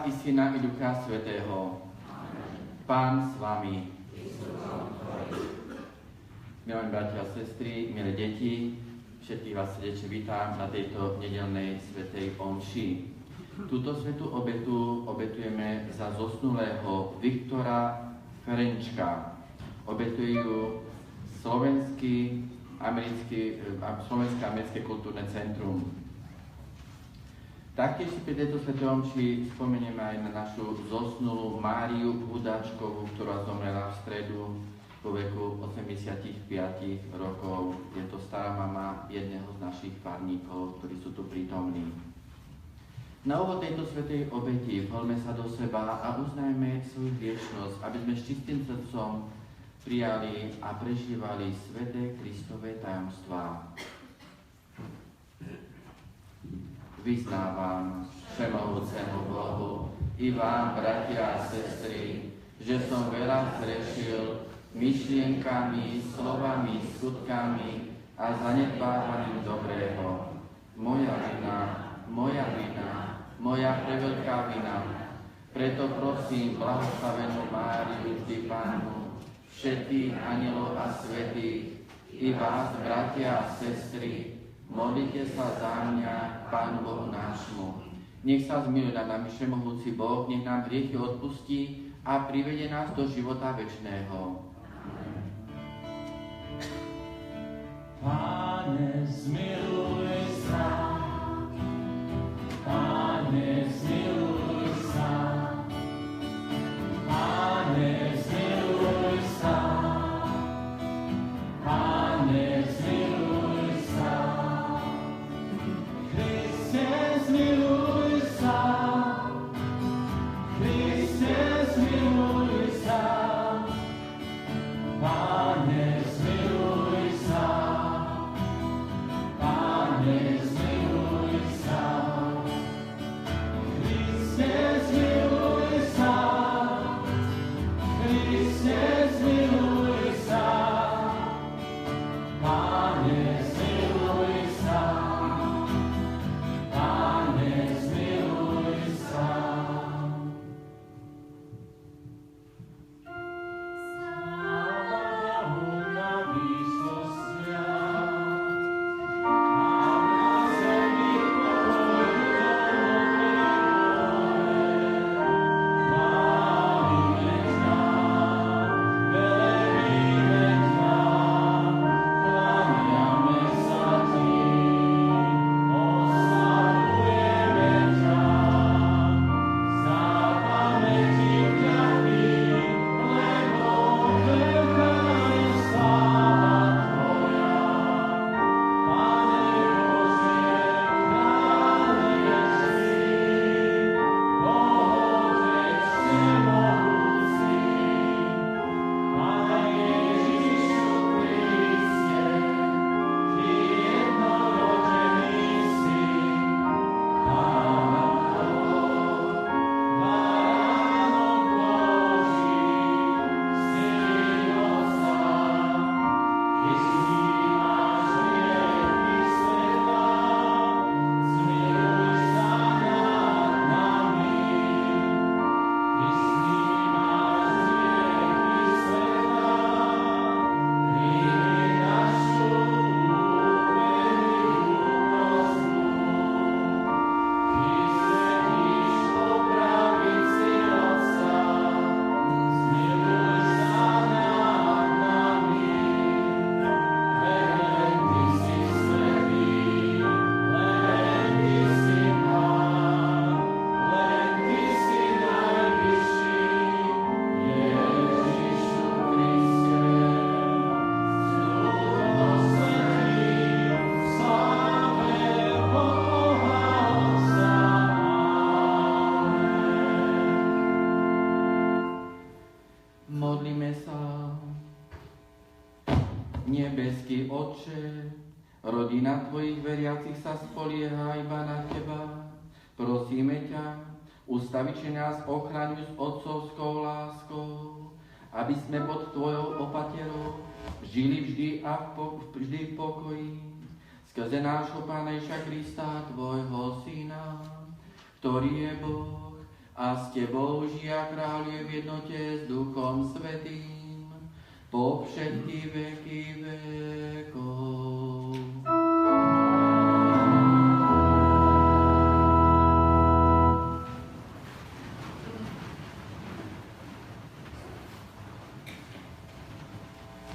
i Syna, i Ducha Svätého. Pán s vami. Milí bratia a sestry, milé deti, všetkých vás srdečne vítam na tejto nedeľnej svätej omši. Túto svätú obetu obetujeme za zosnulého Viktora Ferenčka. Obetuje ju Slovenské americké kultúrne centrum. Taktiež si pri tejto svätej omši spomenieme aj na našu zosnulú Máriu Hudáčkovú, ktorá zomrela v stredu vo veku 85 rokov. Je to stará mama jedného z našich farníkov, ktorí sú tu prítomní. Na úvod tejto svätej obeti vhoľme sa do seba a uznajme svoju hriešnosť, aby sme s čistým srdcom prijali a prežívali sväté Kristové tajomstvá. Vyznávam všemohúcemu Bohu i vám, bratia a sestry, že som veľa zrešil myšlienkami, slovami, skutkami a zanedbávaním dobrého. Moja vina, moja preveľká vina. Preto prosím blahoslavenú Máriu, vždy Pánu, všetkých anjelov a svätých, i vás, bratia a sestry, modlite sa za mňa, Pánu Bohu nášmu. Nech sa zmiluje nad nami všemohúci Boh, nech nám hriechy odpustí a privede nás do života večného. Páne, zmiluj sa. Páne, zmiluj sa. Páne, zmiluj sa. Páne, zmiluj sa. Kriste, zmiluj sa. Kriste, zmiluj sa. Páne, zmiluj sa. Páne, zmiluj sa. Kriste, zmiluj sa. Kriste, zmiluj sa. Páne, zmiluj sa. Páne, zmiluj sa. Sláva Bohu na výsostniach, a na zemi pokoj chválime ťa, velebíme ťa, kláňame sa ti, oslavujeme ťa, vzdávame ti vďaky, lebo veľká je sláva tvoja. Pane Bože, kráľ nebeský, Otec všemohúci, Pane Ježišu Kriste, Ty jednorodený si, Baránok Boží, Syn Otca, Ty snímaš hriechy sveta, zmiluj sa nad nami. Ty snímaš hriechy sveta, príjmi našu úprimnú prosbu. Ty sedíš po pravici Otca, zmiluj sa nad nami. Len Ty si svätý, len Ty si Pán, len Ty si najvyšší, Ježišu Kriste. Zľubo svätý, v sláve Boha Otca. Modlíme sa. Nebeský Otče, rodina Tvojich veriacich sa spolieha iba na Teba. Prosíme ťa, ustaviči nás ochraňuj s otcovskou láskou, aby sme pod Tvojou opaterou žili vždy v pokoji. Skrze nášho Pána Ježiša Krista, Tvojho Syna, ktorý je Boh a s Tebou žia kráľuje v jednote s Duchom Svätým po všetky veky vekov.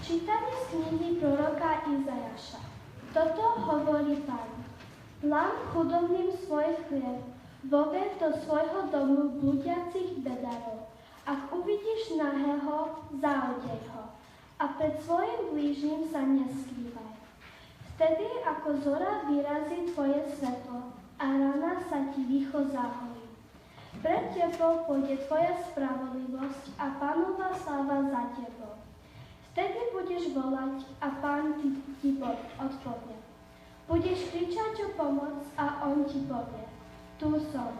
Čítanie z knihy proroka Izajaša. Toto hovorí Pán. Lám chudobným svoj chlieb, voved do svojho domu blúdiacich bedárov. Ak uvidíš nahého, zaodej ho a pred svojim blížnym sa neskrývaj. Vtedy, ako zora vyrazí tvoje svetlo a rána sa ti východ zahorí. Pred tebou pôjde tvoja spravodlivosť a Pánova sláva za tebou. Vtedy budeš volať a Pán ti odpovie. Budeš kričať o pomoc a on ti povie. Tu som.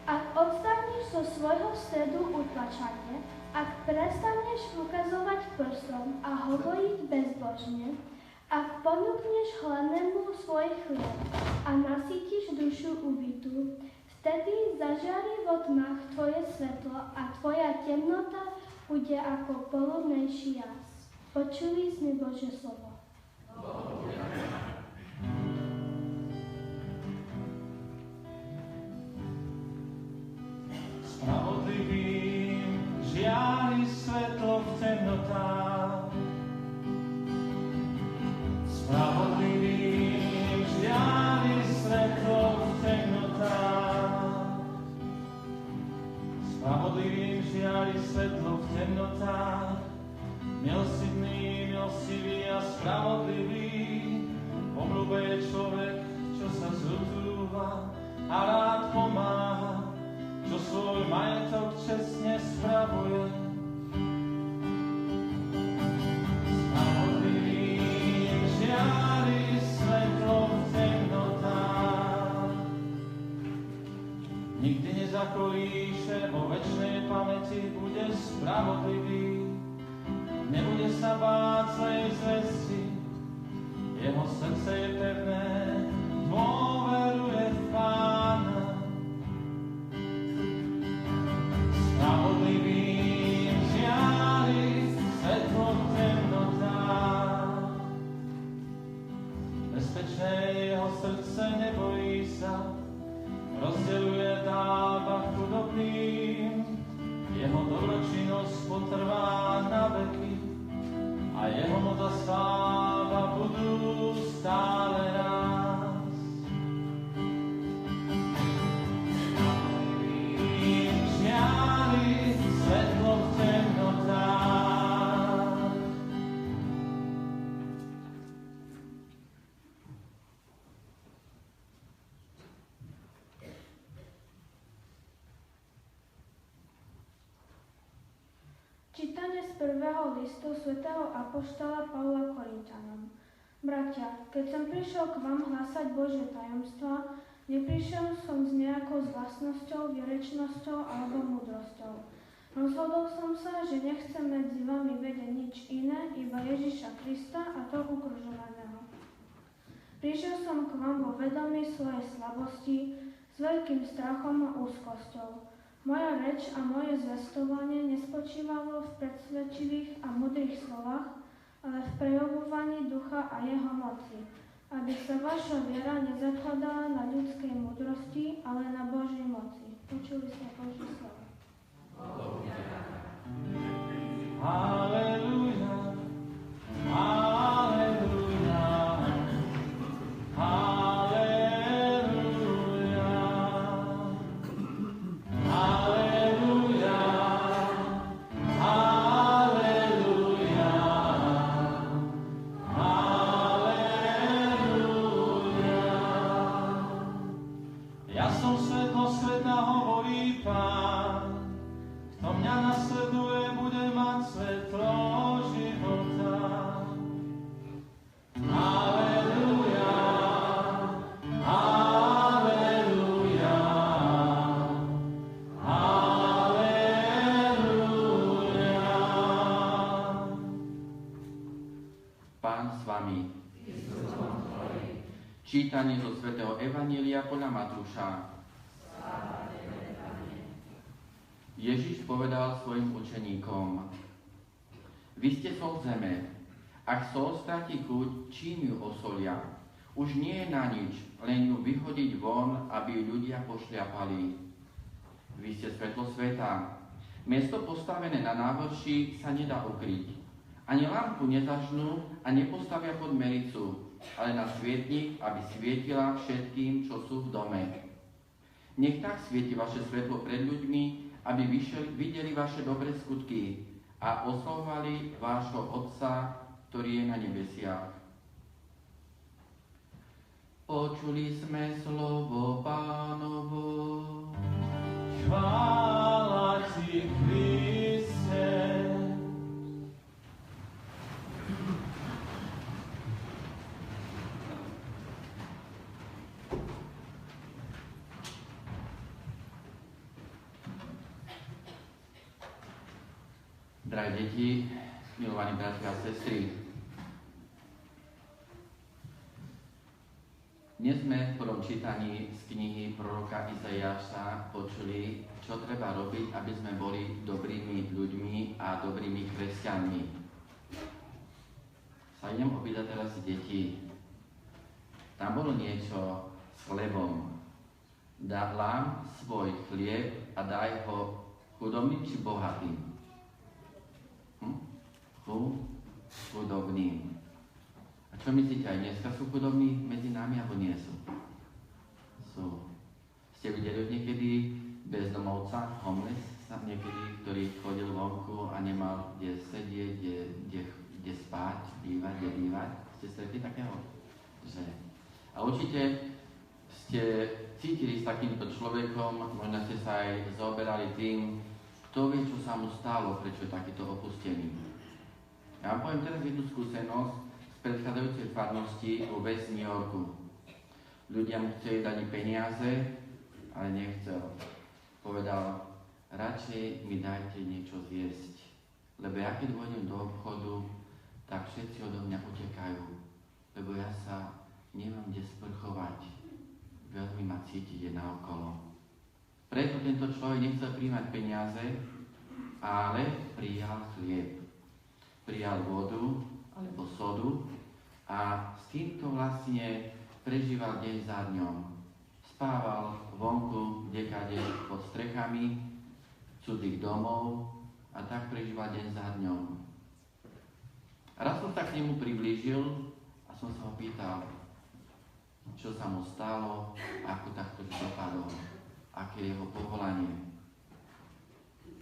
Ak odstaneš zo svojho stredu utlačanie, ak prestaneš ukazovať prstom a hovoriť bezbožne, ak ponúkneš hladnému svoj chlieb a nasytíš dušu ubitú, vtedy zažiari vo tmách tvoje svetlo a tvoja temnota bude ako poludnejší jas. Počuli sme Božie slovo. Spravodlivým žiari svetlo v temnotách. Spravodlivým žiari svetlo v temnotách. Spravodlivým žiari svetlo v temnotách. Milostivný, milostivý a spravodlivý, obľúbuje človek, čo sa zútúva a rád pomáha, čo svoj majetok čestne spravuje. Spravodlivým žiari svetlo v temnotách. Nikdy nezakolíše, vo večnej pamäti bude spravodlivý. Nebude sa báť zlej zvesti, jeho srdce je pevné, dôveruje v Pána. Spravodlivým žiari svetlo v temnotách. Bezpečné jeho srdce, nebojí sa, rozdeľuje dáva chudobným, jeho dobročinnosť potrvá na veky a jeho moc a sláva budú stále rásť. Spravodlivým žiari svetlo v temnotách. Čítanie z prvého listu svätého apoštola Pavla Korinťanom. Bratia, keď som prišiel k vám hlásať Božie tajomstvá, neprišiel som s nejakou zvláštnosťou, vierečnosťou alebo múdrosťou. Rozhodol som sa, že nechcem medzi vami vedieť nič iné, iba Ježiša Krista a to ukružovaného. Prišiel som k vám vo vedomí svojej slabosti, s veľkým strachom a úzkosťou. Moja reč a moje zvestovanie nespočívalo v predsvedčivých a múdrych slovách, ale v prejavovaní ducha a jeho moci, aby sa vaša viera nezakladala na ľudskej múdrosti, ale na Božej moci. Počuli sme Božie slovo. Halleluja, halleluja, halleluja, halleluja, halleluja, halleluja. Ja som svetlo sveta, hovorí Pán. Kto mňa nasleduje, bude mať svetlo života. Halleluja, halleluja, halleluja. Pán s vami. Čítanie zo svätého Evanjelia podľa Matúša. Ježiš povedal svojim učeníkom: Vy ste sol zeme. Ak sol stratí chuť, čím ju osolia? Už nie je na nič, len ju vyhodiť von, aby ju ľudia pošliapali. Vy ste svetlo sveta. Miesto postavené na návrší sa nedá ukryť. Ani lampu nezažnú a nepostavia pod mericu, ale na svietnik, aby svietila všetkým, čo sú v dome. Nech tak svieti vaše svetlo pred ľuďmi, aby videli vaše dobré skutky a oslavovali vášho Otca, ktorý je na nebesiach. Počuli sme slovo Pánovo. Chvála ti, Kriste. Drahé deti, milovaní bratia a sestry, dnes sme v prvom čítaní z knihy proroka Izaiáša počuli, čo treba robiť, aby sme boli dobrými ľuďmi a dobrými kresťanmi. Sa idem opýtať teraz deti. Tam bolo niečo s chlebom. Dám svoj chlieb a daj ho chudobným či bohatým. Chudobným. A čo myslíte, aj dneska sú chudobní medzi nami, alebo nie sú? Sú. Ste videli niekedy bezdomovca, homeless, niekedy, ktorý chodil vonku a nemal kde sedieť, kde spať, bývať? Ste stretli takého? Že? A určite ste cítili s takýmto človekom, možno ste sa aj zaoberali tým, kto vie, čo sa mu stalo, prečo je takýto opustený. Ja vám poviem teraz jednu skúsenosť z predchádzajúcej farnosti vo West New Yorku. Ľudia mu chceli dať peniaze, ale nechcel. Povedal, radšej mi dajte niečo zjesť, lebo ja keď vôjdem do obchodu, tak všetci odo mňa utekajú, lebo ja sa nemám kde sprchovať. Veľmi ma cítiť naokolo. Preto tento človek nechcel príjmať peniaze, ale prijal chlieb. Prijal vodu alebo sodu a s týmto vlastne prežíval deň za dňom. Spával vonku, kdekade pod strechami cudzích domov a tak prežíval deň za dňom. A raz som sa k nemu priblížil a som sa ho pýtal, čo sa mu stalo, ako takto dopadol, aké je jeho povolanie.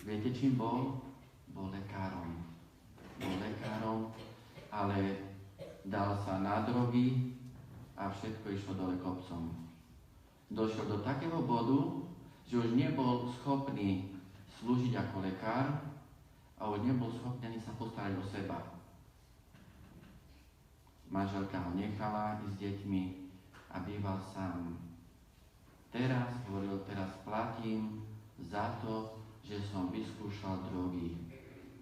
Viete, čím bol? Bol lekárom. Ale dal sa na drogy a všetko išlo dole kopcom. Došiel do takého bodu, že už nebol schopný slúžiť ako lekár a už nebol schopný ani sa postarať o seba. Manželka ho nechala ísť s deťmi a býval sám. Teraz platím za to, že som vyskúšal drogy.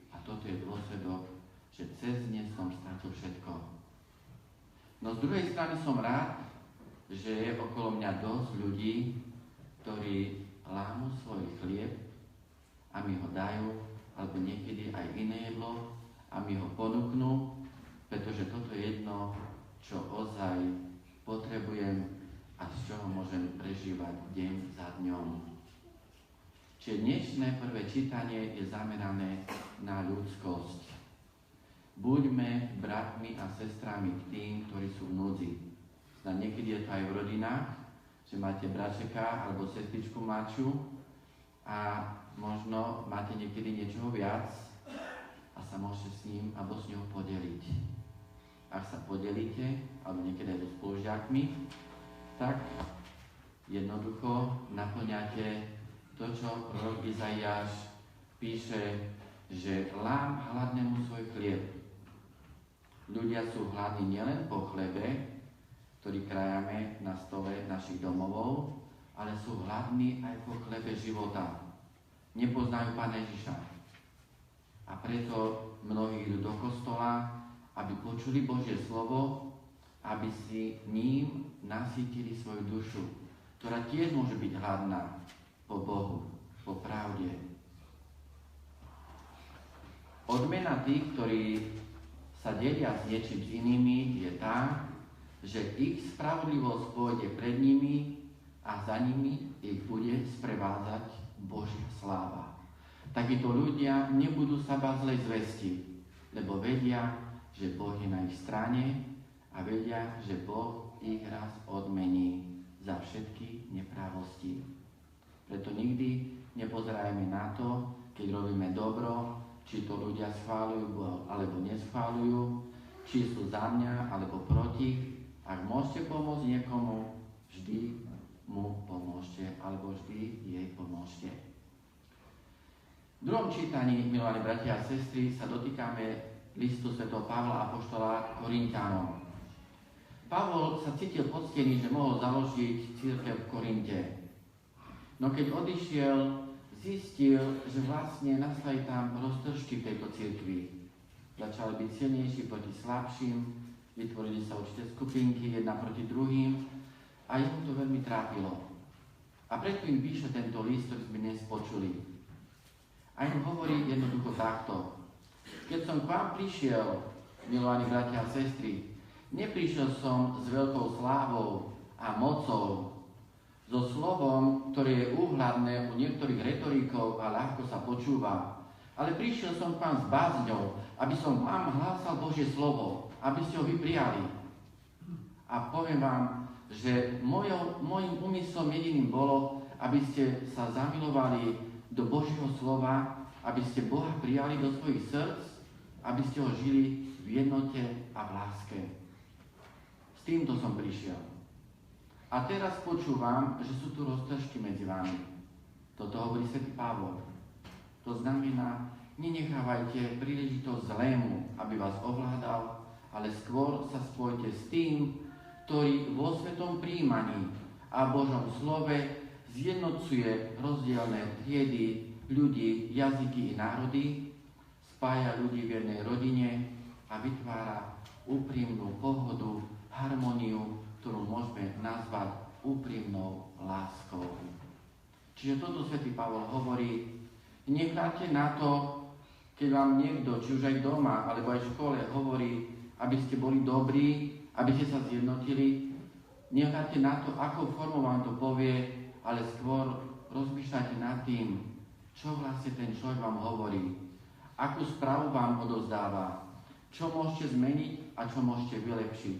A toto je dôsledok, že cez ne som stratil všetko. No z druhej strany som rád, že je okolo mňa dosť ľudí, ktorí lámu svoj chlieb a mi ho dajú, alebo niekedy aj iné jedlo a mi ho ponúknú, pretože toto je jedno, čo ozaj potrebujem a z čoho môžem prežívať deň za dňom. Čiže dnešné prvé čítanie je zamerané na ľudskosť. Buďme bratmi a sestrami k tým, ktorí sú v núdzi. Niekedy je to aj v rodinách, že máte bračeka alebo sestričku mladšiu a možno máte niekedy niečoho viac a sa môžete s ním alebo s ňou podeliť. Ak sa podelíte, alebo niekedy aj so spolužiakmi, tak jednoducho naplňate to, čo prorok Izaiáš píše, že lám hladnému svoj chlieb. Ľudia sú hladní nielen po chlebe, ktorý krajame na stole našich domovov, ale sú hladní aj po chlebe života. Nepoznajú Pána Ježiša. A preto mnohí idú do kostola, aby počuli Božie slovo, aby si ním nasýtili svoju dušu, ktorá tiež môže byť hladná po Bohu, po pravde, Odmena tých, ktorí sa delia s niečím s inými, je tá, že ich spravodlivosť pôjde pred nimi a za nimi ich bude sprevádzať Božia sláva. Takíto ľudia nebudú sa báť zlej zvesti, lebo vedia, že Boh je na ich strane a vedia, že Boh ich raz odmení za všetky neprávosti. Preto nikdy nepozerajme na to, keď robíme dobro, či to ľudia schváľujú alebo neschváľujú, či sú za mňa alebo proti. Ak môžete pomôcť niekomu, vždy mu pomôžte alebo vždy jej pomôžte. V druhom čítaní, milovaní bratia a sestry, sa dotýkame listu svätého Pavla apoštola Korinťanom. Pavol sa cítil poctený, že mohol založiť cirkev v Korinte. No keď odišiel, zistil, že vlastne nastali tam roztržky v tejto cirkvi. Začali byť silnejší proti slabším, vytvorili sa určité skupinky, jedna proti druhým a jeho to veľmi trápilo. A preto im píše tento list, ktorý sme dnes počuli. A im hovorí jednoducho takto. Keď som k vám prišiel, milovaní bratia a sestry, neprišiel som s veľkou slávou a mocou, so slovom, ktoré je úhľadné u niektorých retorikov a ľahko sa počúva. Ale prišiel som k vám s bázňou, aby som vám hlásal Božie slovo, aby ste ho vy prijali. A poviem vám, že môjim úmyslom jediným bolo, aby ste sa zamilovali do Božieho slova, aby ste Boha prijali do svojich srdc, aby ste ho žili v jednote a v láske. S týmto som prišiel. A teraz počúvam, že sú tu roztržky medzi vami. Toto hovorí svätý Pavol. To znamená, nenechávajte príležitosť zlému, aby vás ovládal, ale skôr sa spojte s tým, ktorý vo svetom príjmaní a Božom slove zjednocuje rozdielne triedy, ľudí, jazyky i národy, spája ľudí v jednej rodine a vytvára úprimnú pohodu, harmóniu, ktorú môžeme nazvať úprimnou láskou. Čiže toto svätý Pavol hovorí, nechajte na to, keď vám niekto, či už aj doma, alebo aj v škole hovorí, aby ste boli dobrí, aby ste sa zjednotili, nechajte na to, akou formou vám to povie, ale skôr rozmýšľajte nad tým, čo vlastne ten človek vám hovorí, akú správu vám odovzdáva, čo môžete zmeniť a čo môžete vylepšiť,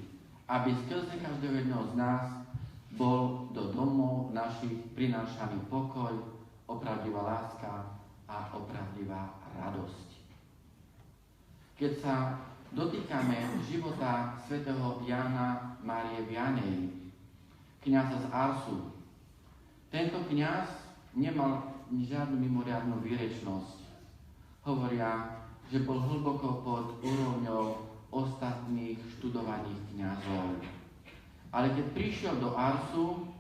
aby skrze každého jedného z nás bol do domov našich prinášaný pokoj, opravdivá láska a opravdivá radosť. Keď sa dotýkame života svätého Jána Márie Vianney, kňaza z Arsu, tento kňaz nemal žiadnu mimoriadnu výrečnosť. Hovoria, že bol hlboko pod úrovňou ostatných študovaných kňazov. Ale keď prišiel do Arsu,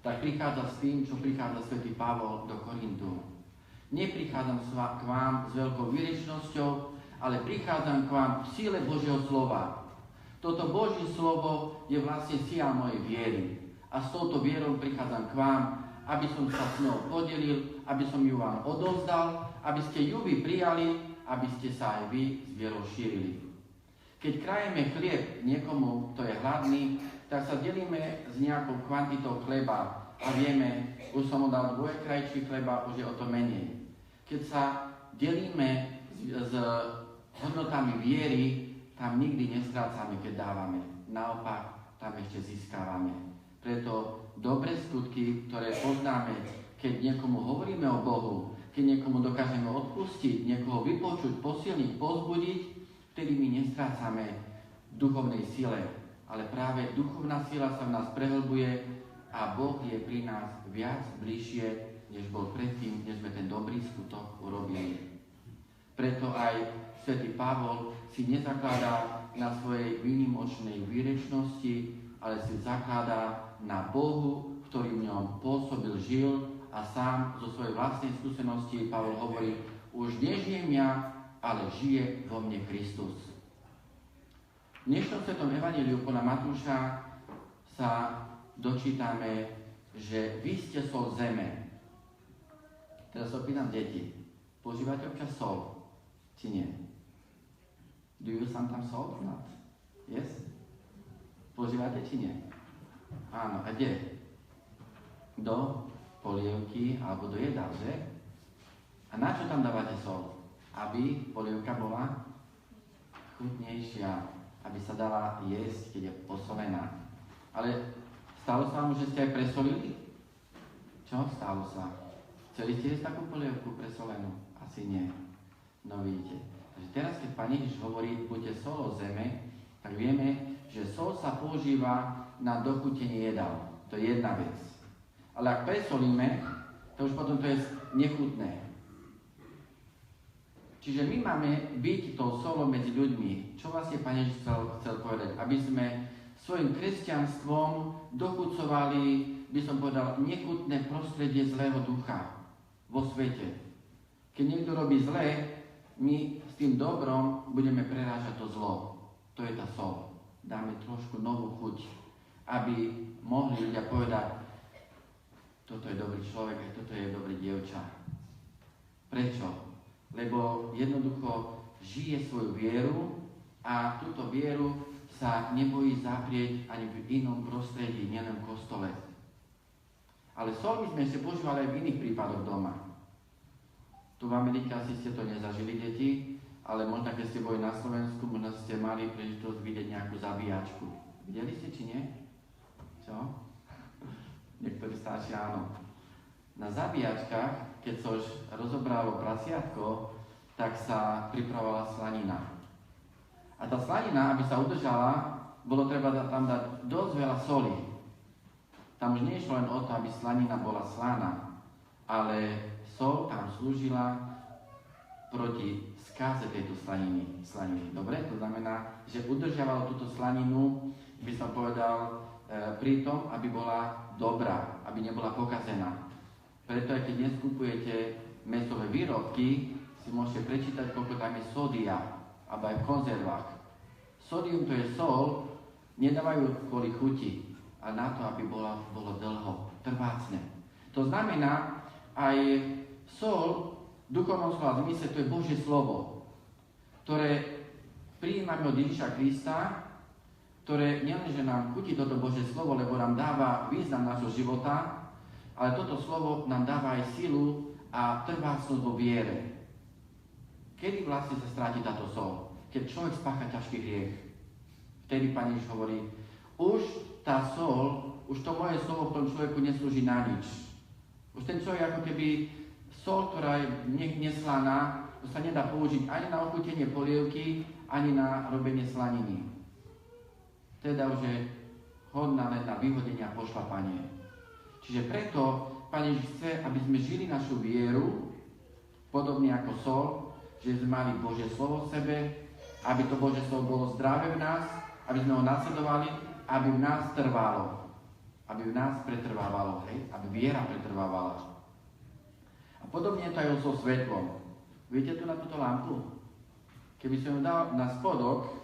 tak prichádza s tým, čo prichádza svätý Pavol do Korintu. Neprichádzam k vám s veľkou výrečnosťou, ale prichádzam k vám v síle Božieho slova. Toto Božie slovo je vlastne sila mojej viery. A s touto vierou prichádzam k vám, aby som sa s ňou podelil, aby som ju vám odovzdal, aby ste ju vy prijali, aby ste sa aj vy s vierou šírili. Keď krajeme chlieb niekomu, kto je hladný, tak sa delíme s nejakou kvantitou chleba a vieme, už som mu dal 2 krajčí chleba, už je o to menej. Keď sa delíme s hodnotami viery, tam nikdy nestrácame, keď dávame. Naopak, tam ešte získávame. Preto dobré skutky, ktoré poznáme, keď niekomu hovoríme o Bohu, keď niekomu dokážeme odpustiť, niekoho vypočuť, posilniť, pozbudiť, vtedy my nestrácame v duchovnej sile. Ale práve duchovná sila sa v nás prehlbuje a Boh je pri nás viac bližšie, než bol predtým, než sme ten dobrý skutok urobili. Preto aj svätý Pavol si nezakladá na svojej výnimočnej výrečnosti, ale si zakladá na Bohu, ktorý v ňom pôsobil, žil a sám zo svojej vlastnej skúsenosti Pavol hovorí, už nežijem ja, ale žije vo mne Kristus. V dnešnom svetom evanjeliu podľa Matúša sa dočítame, že vy ste sol zeme. Teraz sa opýtam deti, používate občas sol? Či nie? Do you sometimes salt? Not. Yes? Používate, či nie? Áno, a kde? Do polievky alebo do jedál, že? A na čo tam dávate sol? Aby polievka bola chutnejšia, aby sa dala jesť, keď je posolená. Ale stalo sa vám, že ste aj presolili? Čo stalo sa? Chceli ste jesť takú polievku presolenú? Asi nie. No vidíte. Takže teraz, keď Pán Ježiš hovorí, buďte solou zeme, tak vieme, že sol sa používa na dochutenie jedál. To je jedna vec. Ale ak presolíme, to už potom to je nechutné. Čiže my máme byť tou solou medzi ľuďmi. Čo vlastne Pán Ježiš chcel povedať? Aby sme svojim kresťanstvom dochucovali, by som povedal, nechutné prostredie zlého ducha vo svete. Keď niekto robí zlé, my s tým dobrom budeme prerážať to zlo. To je tá sol. Dáme trošku novú chuť, aby mohli ľudia povedať, toto je dobrý človek, aj toto je dobrý dievča. Prečo? Lebo jednoducho žije svoju vieru a túto vieru sa nebojí zaprieť ani v inom prostredí, nielen v kostole. Ale sol my sme ešte používali aj v iných prípadoch doma. Tu v Amerike asi ste to nezažili, deti, ale možno keď ste boli na Slovensku, možno ste mali príležitosť vidieť nejakú zabíjačku. Videli ste, či nie? Čo? Niektorí starší áno. Na zabíjačkách, keď sa už rozobralo prasiatko, tak sa pripravovala slanina. A tá slanina, aby sa udržala, bolo treba tam dať dosť veľa soli. Tam už nie išlo len o to, aby slanina bola slaná, ale sol tam slúžila proti skáze tejto slaniny. Dobre? To znamená, že udržiavalo túto slaninu, by som povedal, pri tom, aby bola dobrá, aby nebola pokazená. Preto aj keď dnes kupujete mäsové výrobky, si môžete prečítať, koľko tam je sódia, alebo aj v konzervách. Sódium to je sol, nedávajú kvôli chuti, ale na to, aby bolo dlho, trvácne. To znamená, aj sol v duchovnom slova zmysle, to je Božie slovo, ktoré prijímame od Ježiša Krista, ktoré nielenže nám chutí toto Božie slovo, lebo nám dáva význam nášho života, ale toto slovo nám dáva aj silu a trvácnosť vo viere. Kedy vlastne sa stráti táto sol? Keď človek spácha ťažký hriech. Vtedy Pán Ježiš hovorí, už tá sol, už to moje slovo v tom človeku neslúži na nič. Už ten človek ako keby sol, ktorá je neslaná, to sa nedá použiť ani na ochutenie polievky, ani na robenie slaniny. Teda už je hodná len na vyhodenie a pošlapanie. Čiže preto Pán Ježiš chce, aby sme žili našu vieru, podobne ako sol, že sme mali Božie slovo v sebe, aby to Božie slovo bolo zdravé v nás, aby sme ho nasledovali, aby v nás trvalo. Aby v nás pretrvávalo, hej? Aby viera pretrvávala. A podobne je to aj so svetlom. Vidíte tu na túto lampu? Keby som ju dal na spodok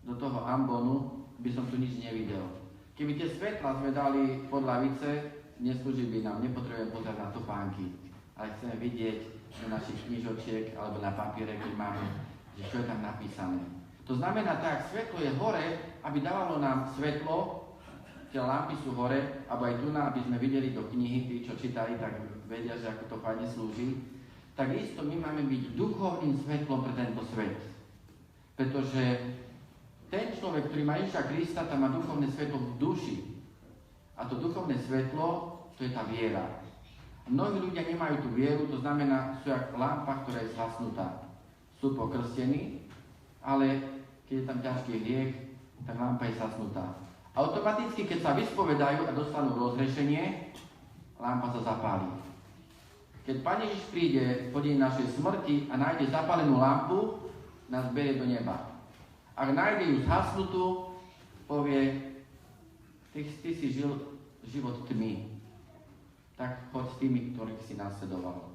do toho ambonu, by som tu nič nevidel. Keby tie svetla sme dali pod lavice, neslúži by nám, nepotrebujem pozerať na topánky. Ale chceme vidieť do našich knižočiek alebo na papiere, keď máme, že čo je tam napísané. To znamená, tak svetlo je hore, aby dávalo nám svetlo, tie lampy sú hore, alebo aj tu, aby sme videli do knihy, tí, čo čítali, tak vedia, že ako to fajne slúži. Takisto my máme byť duchovným svetlom pre tento svet. Pretože ten človek, ktorý má Ježiša Krista, tam má duchovné svetlo v duši. A to duchovné svetlo, to je tá viera. Mnohí ľudia nemajú tú vieru, to znamená, sú jak lampa, ktorá je zhasnutá. Sú pokrstení, ale keď je tam ťažký hriech, tak lampa je zhasnutá. Automaticky, keď sa vyspovedajú a dostanú rozhrešenie, lampa sa zapáli. Keď Pán Ježiš príde po deň našej smrti a nájde zapálenú lampu, nás berie do neba. Ak nájde ju zhasnutú, povie, ty si žil život tmy, tak choď s tými, ktorých si nasledoval.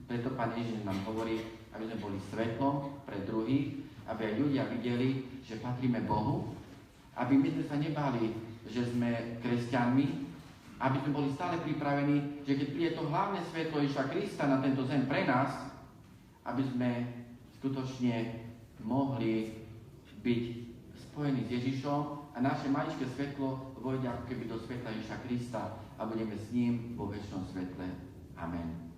Preto Pán Ježiš nám hovorí, aby sme boli svetlom pre druhých, aby aj ľudia videli, že patríme Bohu, aby my sme sa nebali, že sme kresťanmi, aby sme boli stále pripravení, že keď príde to hlavné svetlo Ježiša Krista na tento zem pre nás, aby sme z skutočne mohli byť spojení s Ježišom a naše maličké svetlo vojde ako keby do svetla Ježiša Krista a budeme s ním vo večnom svetle. Amen.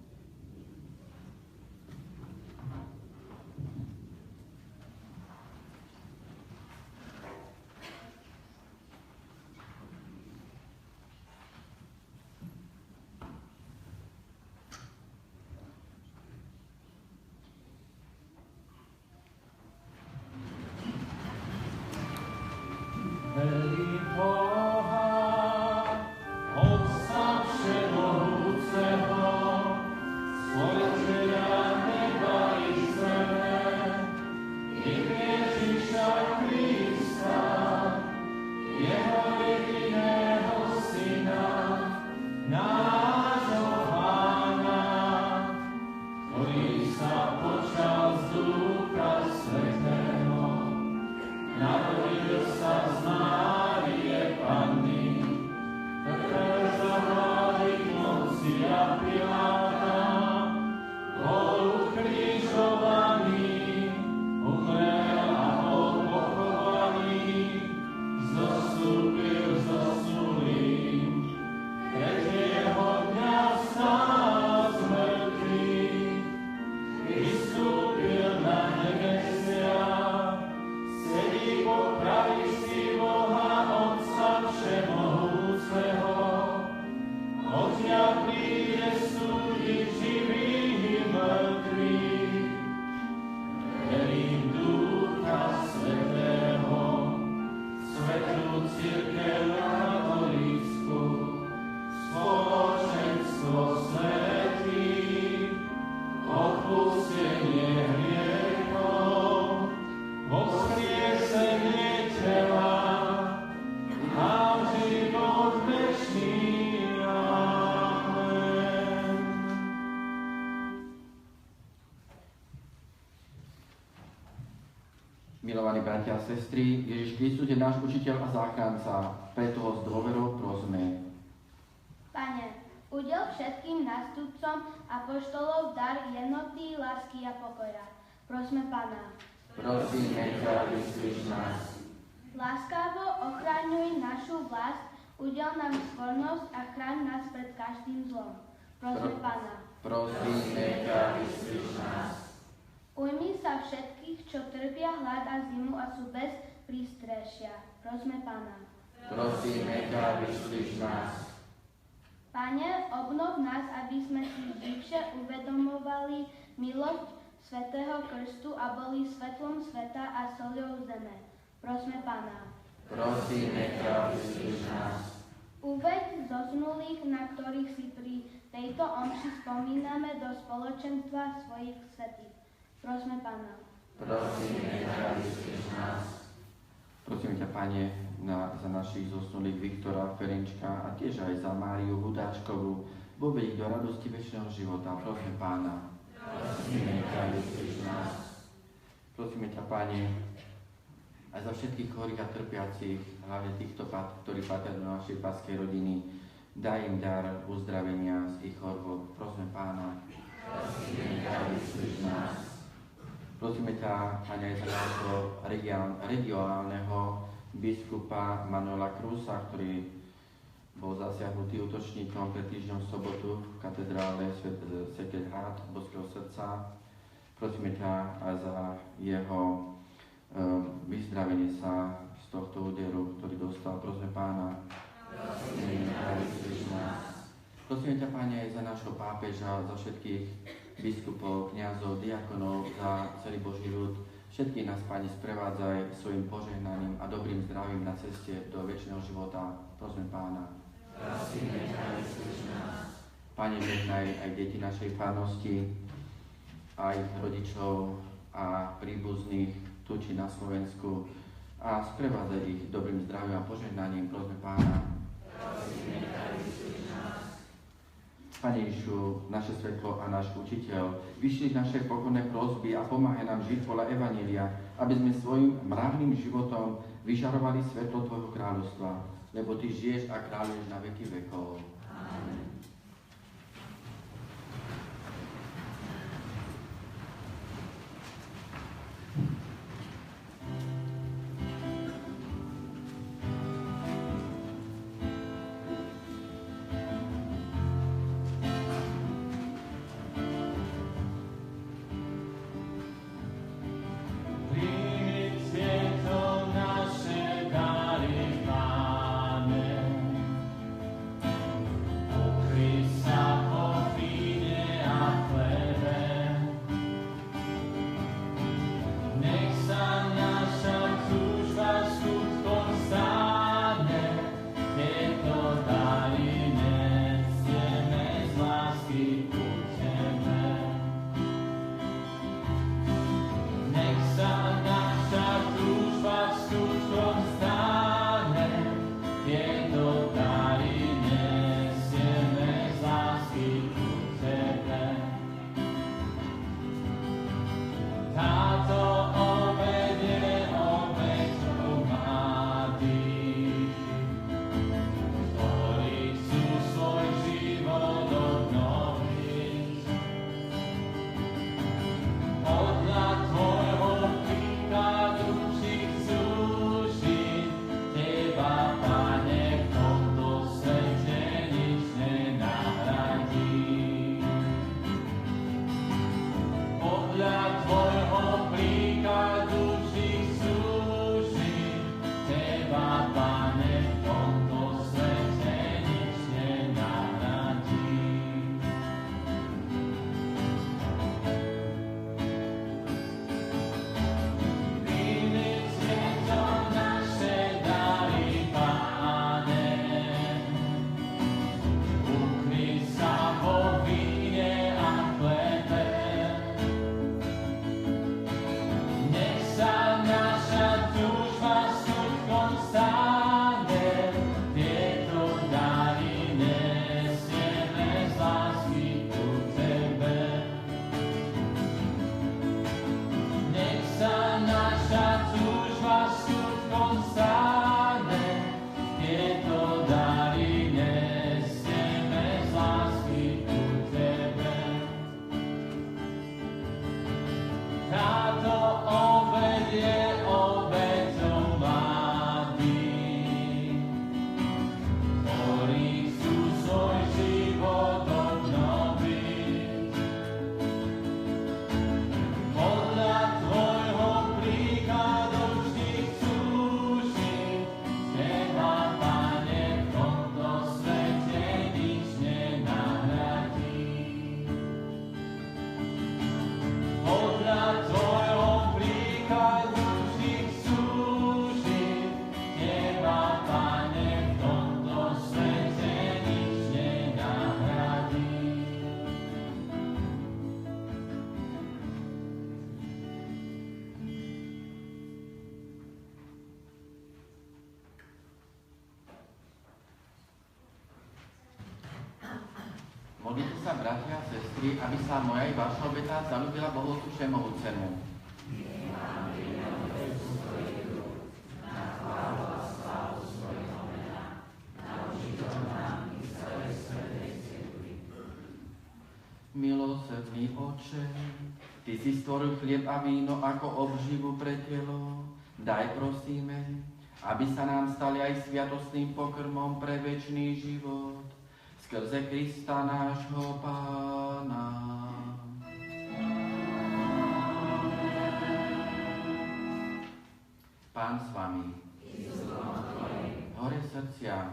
Milovaní bratia a sestry, Ježiš Kristus je náš učiteľ a záchranca, preto ho s dôverou prosme. Pane, udel všetkým nástupcom apoštolov dar jednoty, lásky a pokoja. Prosme Pána. Prosíme ťa, vyslíš nás. Láskavo ochraňuj našu vlast, udel nám svornosť a chráň nás pred každým zlom. Prosme Pána. Prosíme ťa, vyslíš nás. Ujmi sa všetkých, čo trpia hlad a zimu a sú bez prístrešia. Prosme Pána. Prosíme ťa, vyslíš nás. Pane, obnov nás, aby sme si živšie uvedomovali milosť Svätého Krstu a boli svetlom sveta a soľou zeme. Prosme Pána. Prosíme ťa, vyslíš nás. Uveď zosnulých, na ktorých si pri tejto omši spomíname, do spoločenstva svojich svätých. Prosme Pána. Prosíme ťa, vyslíš nás. Prosíme ťa, Pane, za našich zosnulých Viktora, Ferenčka a tiež aj za Máriu Hudáčkovú, voved ich do radosti večného života. Prosme Pána. Prosíme ťa, vyslíš nás. Prosíme ťa, Pane, aj za všetkých chorých a trpiacich, hlavne týchto, ktorí patria do našej paskej rodiny, daj im dar uzdravenia z ich chorôb. Prosme Pána. Prosíme ťa, vyslíš nás. Prosíme ťa, Pane, aj za nášho regionálneho biskupa Manuela Krusa, ktorý bol zasiahnutý útočníkom pred týždňom v sobotu v katedrále Svätý Hrad Božského srdca. Prosíme ťa aj za jeho vyzdravenie sa z tohto úderu, ktorý dostal. Prosíme Pána. Prosíme ťa, vyslíš nás. Prosíme ťa, Pane, aj za nášho pápeža, za všetkých biskupov, kňazov, diakonov, za celý Boží ľud. Všetkých nás, Pane, sprevádzaj svojim požehnaním a dobrým zdravím na ceste do večného života. Prosme Pána. Prosíme ťa, vyslíš nás. Pane, žehnaj aj deti našej farnosti, aj rodičov a príbuzných tu či na Slovensku a sprevádzaj ich dobrým zdravím a požehnaním. Prosme Pána. Prosíme ťa, vyslíš nás. Pane Ježišu, naše svetlo a náš učiteľ, vyšli naše pokorné prosby a pomáhaj nám žiť podľa Evanjelia, aby sme svojim mravným životom vyžarovali svetlo Tvojho kráľovstva, lebo Ty žiješ a kráľuješ na veky vekov. Amen. sa, bratia a sestry, aby sa moja i vaša obeta zaľúbila Bohu Všemohúcemu. Milosrdný Oče, Ty si stvoril chlieb a víno ako obživu pre telo. Daj, prosíme, aby sa nám stali aj sviatostným pokrmom pre večný život. Skrze Krista nášho Pána. Pán s vami. Hore srdcia.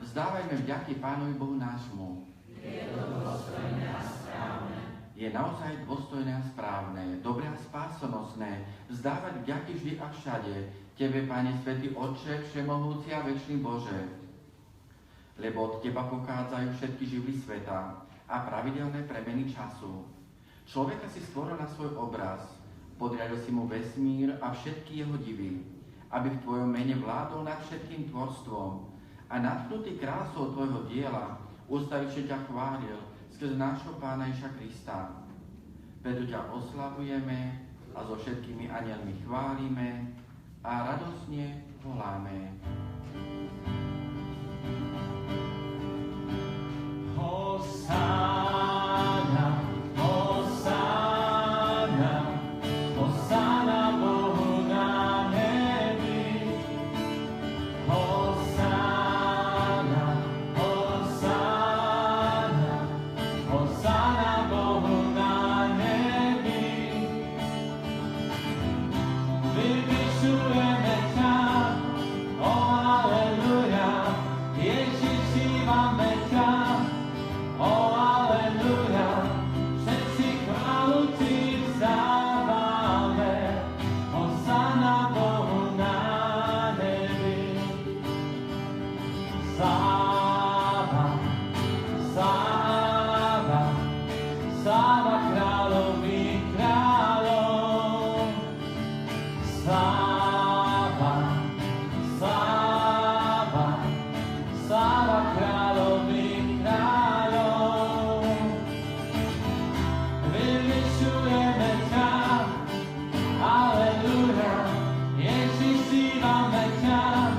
Vzdávajme vďaky Pánovi Bohu nášmu. Je naozaj dôstojné a správne, dobré a spásonosné vzdávať vďaky vždy a všade Tebe, Pane Svätý Otče, Všemohúci a večný Bože. Lebo od Teba pochádzajú všetky živly sveta a pravidelné premeny času. Človeka si stvoril na svoj obraz, podriadil si mu vesmír a všetky jeho divy, aby v Tvojom mene vládol nad všetkým tvorstvom a nadchnutý krásou Tvojho diela ústavične ťa chválil skrze nášho Pána Ježiša Krista. Preto ťa oslavujeme a so všetkými anielmi chválime a radosne voláme. Hosanna, Hosanna, Hosanna Bohu na nebi. Hosanna, Hosanna, Hosanna Bohu na nebi. Vyvyšujeme ťa, o aleluja, Ježiši máme ťa. Oh, aleluja, všetci chválu Ti vzdávame, Hosanna Bohu na nebi. Sláva, sláva, sláva kráľovi kráľov. Sláva, sláva, sláva kráľovi kráľov. Vyvyšujeme ťa, aleluja, Ježiši máme ťa,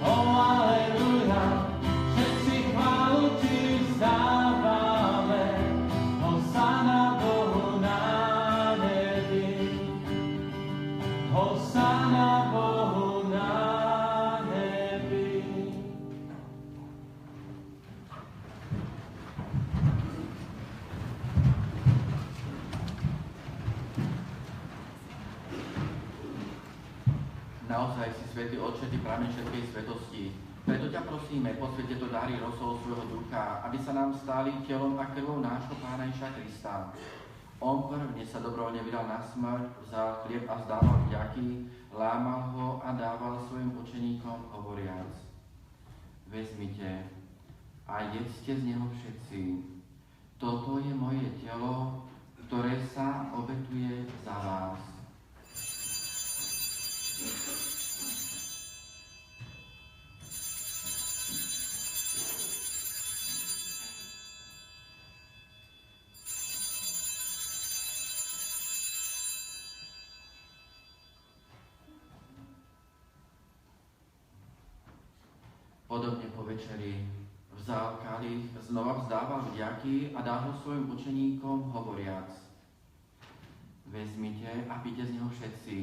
o aleluja, všetci chválu Ti vzdávame, Hosanna Bohu na nebi, Hosanna Bohu na nebi. Naozaj si, Svätý Otče, Ty prameň všetkej svetosti. Preto ťa prosíme, posväť tieto dary rosou svojho ducha, aby sa nám stali telom a krvou nášho Pána Ježiša Krista. On prvne sa dobrovoľne vydal na smrť, vzal chlieb a vzdával vďaky, lámal ho a dával svojim učeníkom, hovoriac: Vezmite a jedzte z neho všetci. Toto je moje telo, ktoré sa obetuje za vás. Podobne po večeri vzal kalich, znova vzdával vďaky a dal ho svojim učeníkom, hovoriac: Vezmite a pite z neho všetci.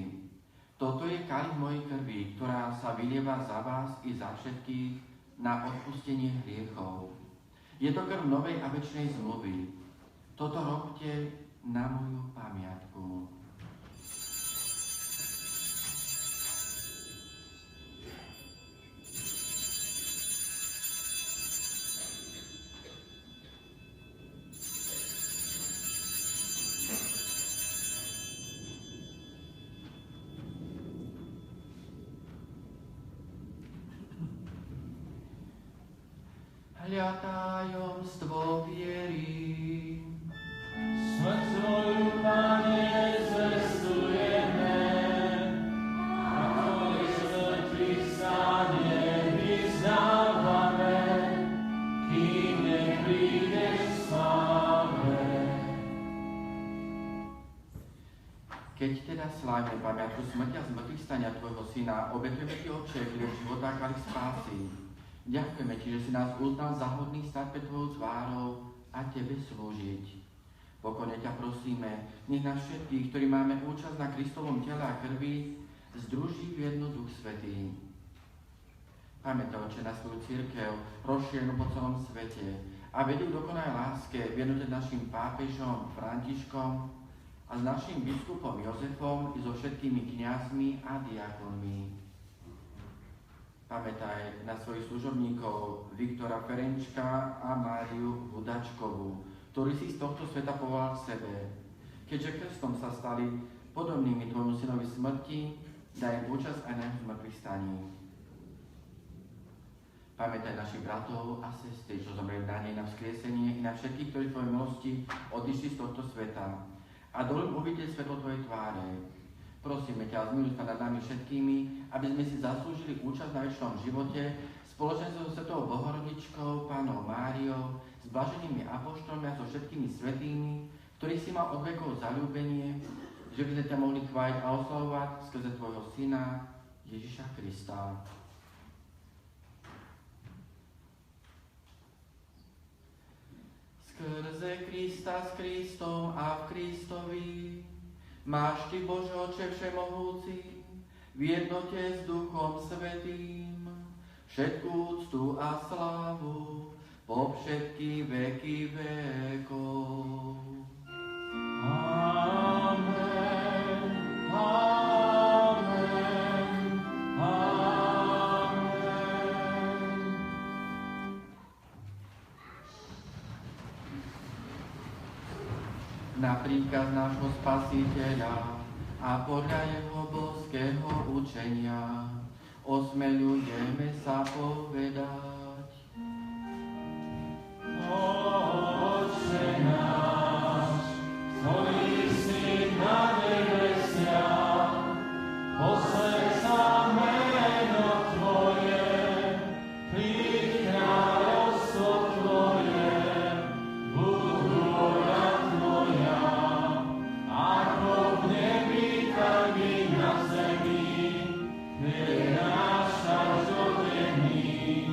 Toto je kalich mojej krvi, ktorá sa vylieva za vás i za všetkých na odpustenie hriechov. Je to krv novej a večnej zmluvy. Toto robte na moju pamiatku. Hľa tajomstvo viery. Smrť Tvoju, Pane, zvestujeme, a Tvoj smrtvý stanie vyznávame, kým nepríde Keď teda slávime pamiatku smrti a zmrtvých stania Tvojho Syna, obetujeme Ti, Otče, chlieb života a kalich spásy. Ďakujeme Ti, že si nás uznal za hodný stať pred Tvojou tvárou a Tebe slúžiť. Pokojne ťa prosíme, nech nás všetkých, ktorí máme účasť na Kristovom tele a krvi, združí v jedno Duch Svätý. Pamätaj, Otče, na svoju cirkev, rozšírenú po celom svete a vedú k dokonalej láske, vienujte našim pápežom Františkom a s našim biskupom Jozefom i so všetkými kňazmi a diakonmi. Pamätaj na svojich služobníkov Viktora Ferenčka a Máriu Hudačkovú, ktorí si z tohto sveta povolal k sebe. Keďže krstom sa stali podobnými Tvojmu Synovi smrti, daj im účasť aj na jeho zmrtvých staní. Pamätaj našich bratov a sestry, čo zomreli na nej na vzkriesenie, i na všetkých, ktorí v Tvojej milosti odišli z tohto sveta. A dovolím uvidieť svetlo Tvojej tváre. Prosíme ťa, zmiluj sa nad nami všetkými, aby sme si zaslúžili účasť na večnom živote, spoločne so Svetou Bohorodičkou, Pannou Máriou, s blaženými apoštolmi a so všetkými svätými, ktorých si mal od vekov zaľúbenie, že by sme ťa mohli chváliť a oslavovať skrze Tvojho Syna, Ježiša Krista. Skrze Krista, s Kristom a v Kristovi, máš Ty, Bože Otče všemohúci, v jednote s Duchom Svätým, všetku úctu a slávu po všetky veky vekov. Amen, amen, amen. Na príkaz nášho Spasiteľa a podľa jeho božského učenia osmeľujeme sa povedať. Otče náš, ktorý si na nebesiach, posväť sa meno Tvoje, príď kráľovstvo Tvoje, buď vôľa Tvoja, ako v nebi, tak i na zemi. Chlieb náš každodenný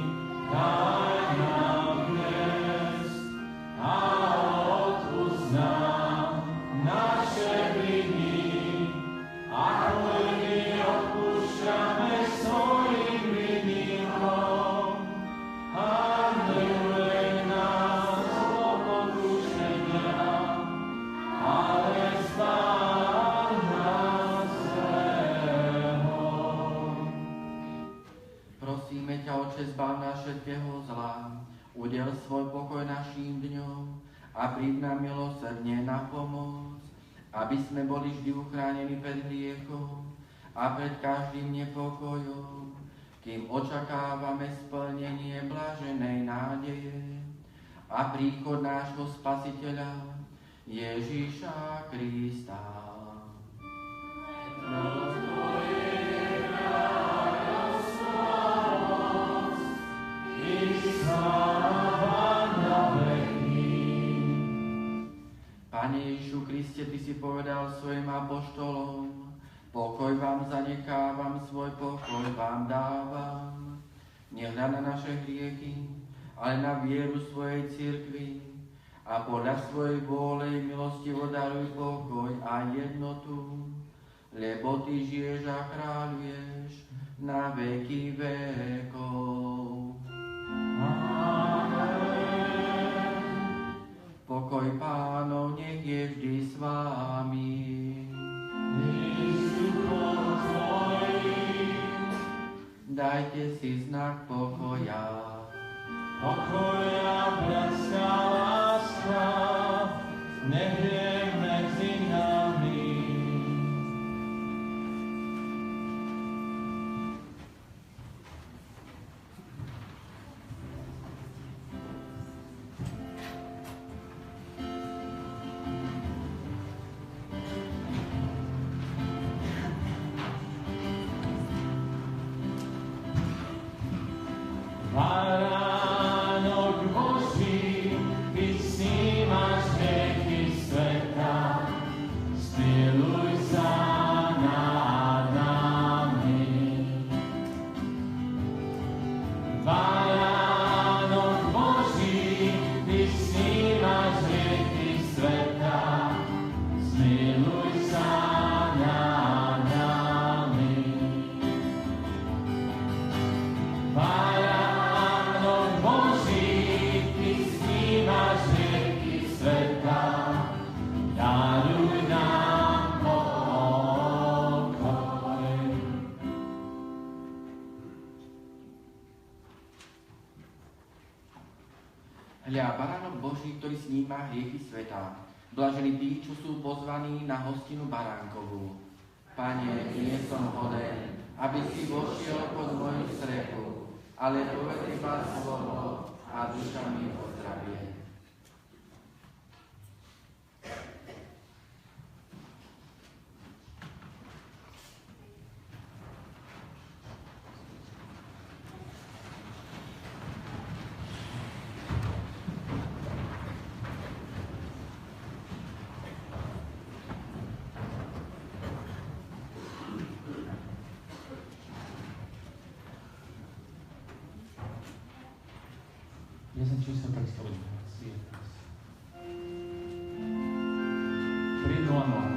daj nám dnes a odpusť nám naše viny, ako my odpúšťame svojim vinníkom. A neuveď nás do pokušenia, ale zbav nás zlého. Prosíme ťa, Otče, zbav nás všetkého zla, udel svoj pokoj našim dňom a príď nám milosrdne na pomoc, aby sme boli vždy uchránení pred hriechom a pred každým nepokojom, kým očakávame splnenie blaženej nádeje a príchod nášho Spasiteľa Ježiša Krista. Pane Ježišu Kriste, Ty si povedal svojim apoštolom, pokoj vám zanechávam, svoj pokoj vám dávam. Nehľad na naše hriechy, ale na vieru svojej cirkvi a podľa svojej vôle milostivo daruj pokoj a jednotu, lebo Ty žiješ a kráľuješ na veky vekov. Pokoj Pánov nech je vždy s vámi. Dajte si znak pokoja. Pokoja, bratská láska, nech je medzi nami. Baránok Boží, Ty snímaš hriechy sveta, zmiluj sa Hľa, baránok Boží, ktorý sníma hriechy sveta. Blažení tí, čo sú pozvaní na hostinu baránkovú. Pane, nie som hoden, aby si vošiel pod moju strechu, ale povedz iba slovo a duša mi ozdravie. Jeden číslo Kristovi. Svietnosť. 3:00.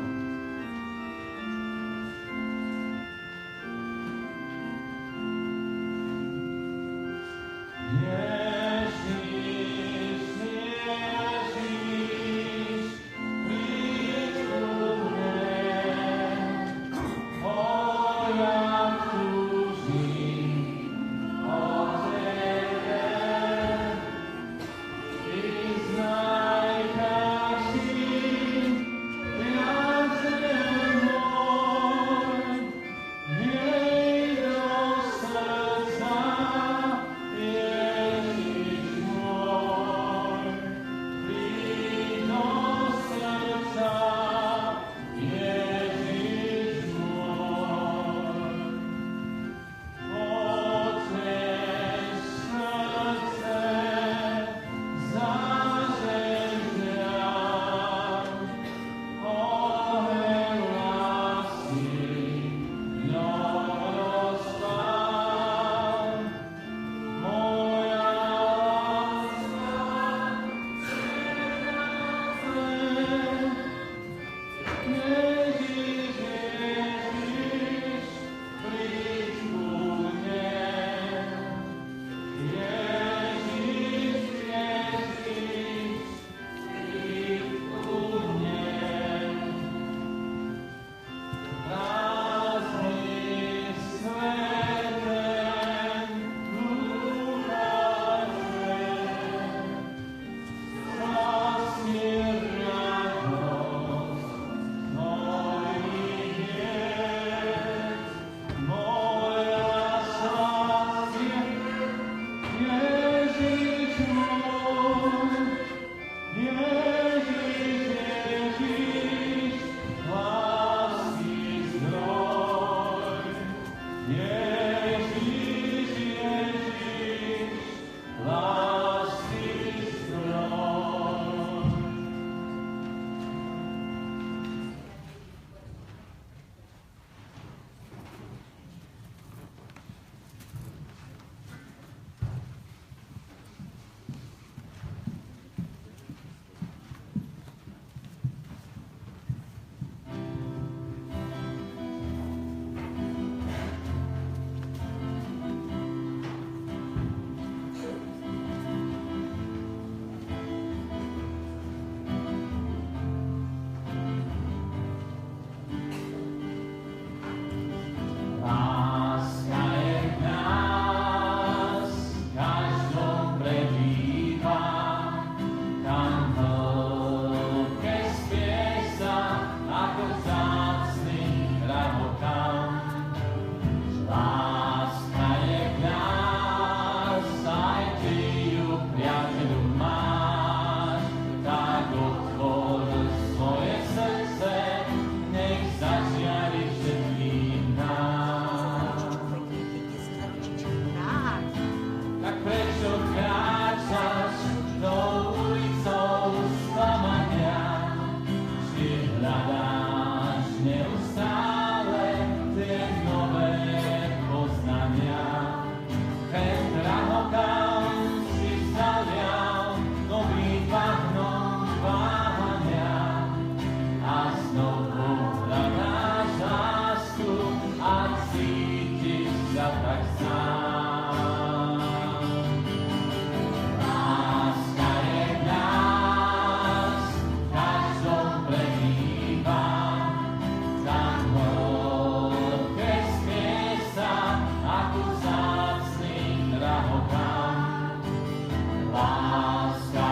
Láska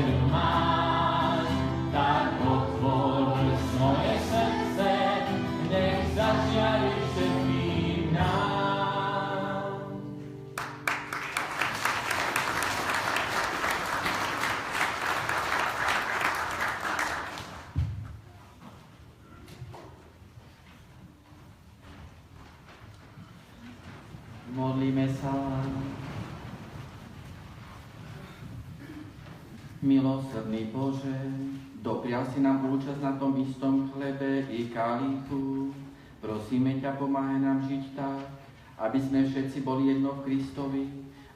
vieru máš, tak otvor svoje srdce, nech zažiari všetkým nám. Modlíme sa. Milosrdný Bože, doprial si nám účasť na tom istom chlebe i kalichu. Prosíme ťa, pomáhaj nám žiť tak, aby sme všetci boli jedno v Kristovi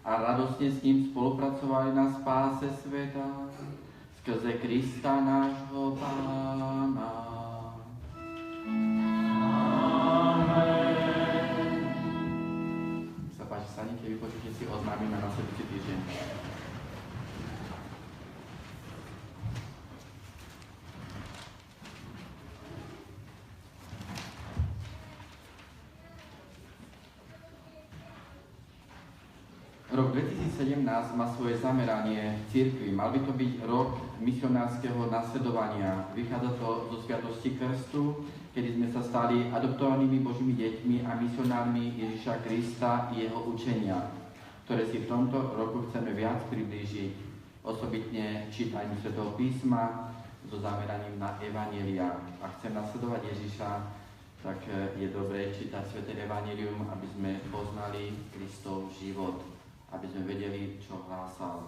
a radostne s ním spolupracovali na spáse sveta. Skrze Krista nášho Pána. Sa páči, sadnite, vypočujte si oznámy na nasledujúci týždeň. Rok 2017 má svoje zameranie v cirkvi. Mal by to byť rok misionárskeho nasledovania. Vychádza to zo sviatosti krstu, kedy sme sa stali adoptovanými Božími deťmi a misionármi Ježiša Krista i jeho učenia, ktoré si v tomto roku chceme viac priblížiť. Osobitne čítaním Svätého písma so zameraním na evanjelia. Ak chcem nasledovať Ježiša, tak je dobré čítať Sväté evanjelium, aby sme poznali Kristov život, aby sme vedeli, čo hlásal.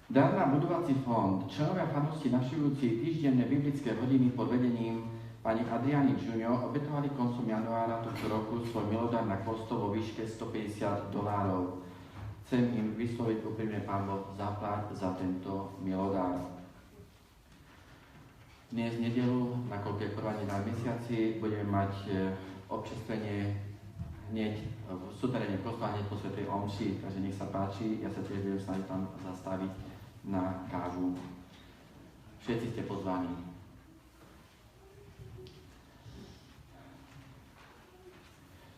Dar na budovací fond. Členovia farnosti navštevujúci týždenné biblické hodiny pod vedením pani Adriany Junior obetovali koncom januára tohto roku svoj milodár na kostol vo výške $150. Chcem im vysloviť úprimne, Pán Boh, zaplať za tento milodár. Dnes v nedeľu, nakoľko je prvá nedeľa v mesiaci, budeme mať občerstvenie hneď v suteréne kostola, hneď po svätej omši, takže nech sa páči, ja sa tiež budem snažiť tam zastaviť na kávu. Všetci ste pozvaní.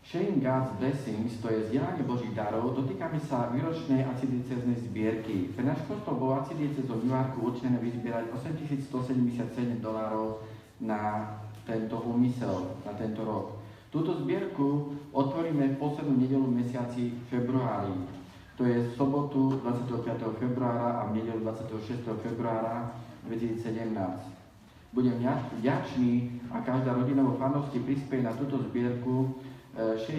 Sharing God's Blessings, to je zdieľanie Božích darov, dotýkame sa výročnej arcidiecéznej zbierky. Pre náš kostol bolo arcidiecézou v New Yorku určené vyzbierať $8,177 na tento úmysel, na tento rok. Túto zbierku otvoríme v poslednú nedeľu v mesiaci februári. To je v sobotu 25. februára a v nedeľu 26. februára 2017. Budem vďačný, a každá rodina vo farnosti prispieje na túto zbierku $60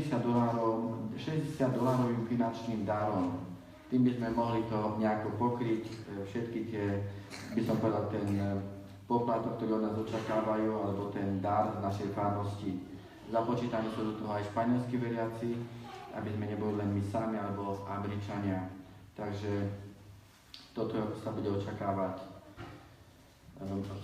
finančným darom. Tým by sme mohli to nejako pokryť, všetky tie, by som povedal, ten poplatok, ktorý od nás očakávajú, alebo ten dar z našej farnosti. Započítaní sú do toho aj španielskí veriaci, aby sme neboli len my sami alebo Američania. Takže toto sa bude očakávať.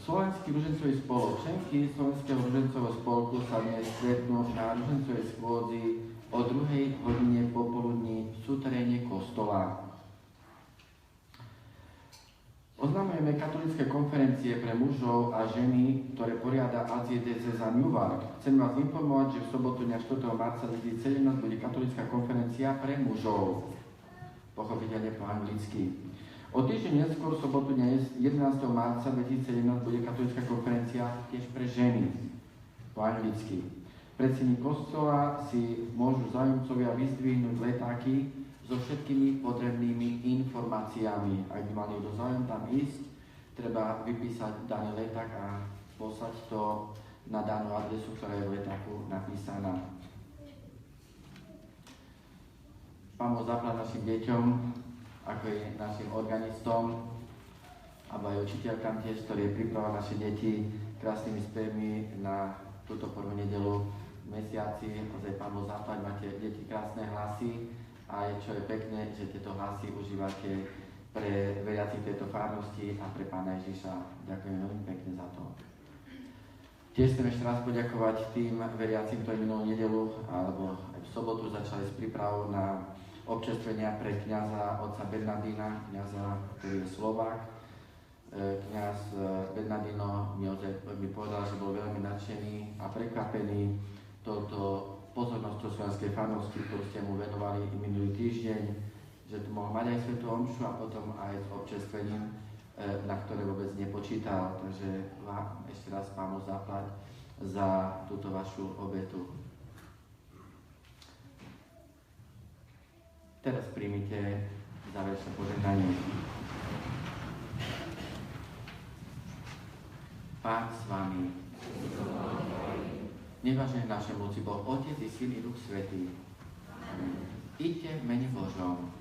Slovenský ružencový spolok. Členky Slovenského ružencového spolku sa dnes stretnú na ružencovej schôdzi o 2 hodine popoludní v suteréne kostola. Oznamujeme katolícke konferencie pre mužov a ženy, ktoré poriada arcidiecéza Newark. Chcem vás informovať, že v sobotu dňa 4. marca 2017 bude katolícka konferencia pre mužov. Pochopiteľne po anglicky. O týždeň neskôr v sobotu dňa 11. marca 2017 bude katolícka konferencia tiež pre ženy. Po anglicky. Predsedník kostola si môžu zájomcovia vyzdvihnúť letáky so všetkými potrebnými informáciami. Ak by mal niekto záujem tam ísť, treba vypísať daný leták a poslať to na danú adresu, ktorá je v letáku napísaná. Pán Boh zaplať našim deťom, ako je našim organistom, alebo aj učiteľkám tiež, ktorí pripravili naše deti krásnymi spevmi na túto prvú nedeľu v mesiaci. Ozaj Pán Boh zaplať, máte deti krásne hlasy. A čo je pekné, že tieto hlasy užívate pre veriacich tejto farnosti a pre Pána Ježiša. Ďakujem veľmi pekne za to. Tiež chcem ešte raz poďakovať tým veriacim, ktorí minulú nedeľu alebo aj v sobotu začali s prípravou na občerstvenia pre kňaza otca Bernardina, kňaza, ktorý je Slovák. Kňaz Bernardino mi povedal, že bol veľmi nadšený a prekvapený touto pozornosťou slovenskej farnosti, ktorú ste mu venovali minulý týždeň, že tu mohol mať aj svätú omšu a potom aj s občerstvením, na ktoré vôbec nepočítal. Takže vám ešte raz Pánu zaplať za túto vašu obetu. Teraz príjmite záverečné požehnanie. Pán s vami. Nech vás v našej moci bol Otec i Syn i Duch Svätý. Idte v mene Božom.